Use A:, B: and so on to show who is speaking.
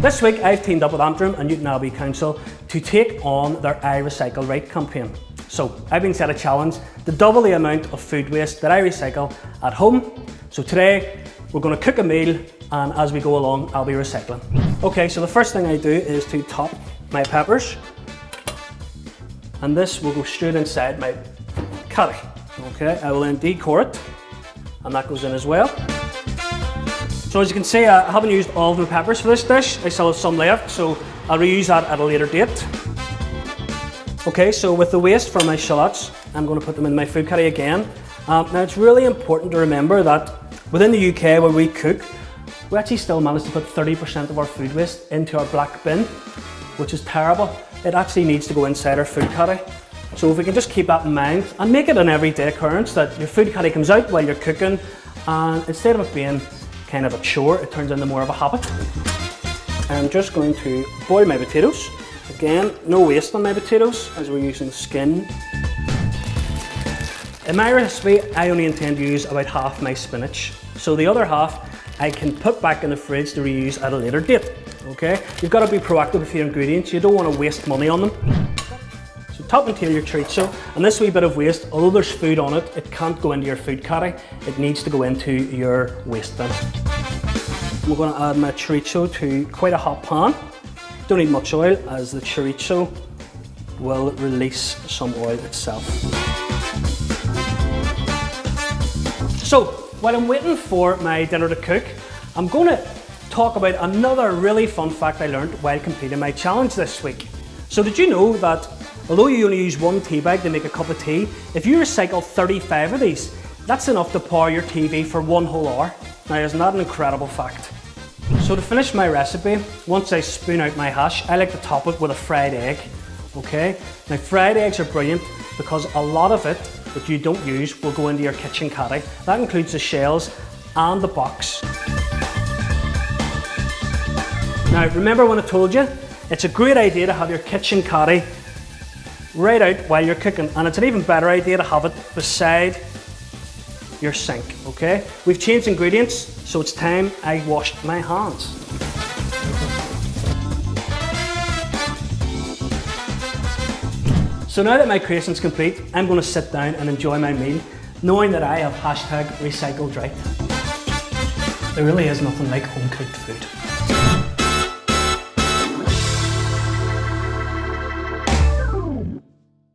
A: This week I've teamed up with Antrim and Newtownabbey Council to take on their I Recycle Right campaign. So I've been set a challenge to double the amount of food waste that I recycle at home. So today we're going to cook a meal, and as we go along I'll be recycling. Okay, so the first thing I do is to top my peppers, and this will go straight inside my curry. Okay, I will then decore it, and that goes in as well. So as you can see, I haven't used all of my peppers for this dish. I still have some left, so I'll reuse that at a later date. Okay, so with the waste from my shallots, I'm going to put them in my food curry again. Now it's really important to remember that within the UK where we cook, we actually still manage to put 30% of our food waste into our black bin, which is terrible. It actually needs to go inside our food curry. So if we can just keep that in mind and make it an everyday occurrence that your food curry comes out while you're cooking, and instead of it being kind of a chore, it turns into more of a habit. I'm just going to boil my potatoes. Again, no waste on my potatoes as we're using the skin. In my recipe, I only intend to use about half my spinach. So the other half I can put back in the fridge to reuse at a later date. Okay? You've got to be proactive with your ingredients. You don't want to waste money on them. So top and tail your chorizo, and this wee bit of waste, although there's food on it, it can't go into your food curry. It needs to go into your waste bin. We're going to add my chorizo to quite a hot pan. Don't need much oil, as the chorizo will release some oil itself. So while I'm waiting for my dinner to cook, I'm going to talk about another really fun fact I learned while completing my challenge this week. So did you know that although you only use one tea bag to make a cup of tea, if you recycle 35 of these, that's enough to power your TV for 1 whole hour. Now, isn't that an incredible fact? So to finish my recipe, once I spoon out my hash, I like to top it with a fried egg. Okay? Now, fried eggs are brilliant because a lot of it that you don't use will go into your kitchen curry. That includes the shells and the box. Now, remember when I told you, it's a great idea to have your kitchen curry right out while you're cooking, and it's an even better idea to have it beside your sink. Okay, we've changed ingredients, so it's time I washed my hands. So now that my creation's complete, I'm going to sit down and enjoy my meal, knowing that I have #recycledright. There really is nothing like home cooked food.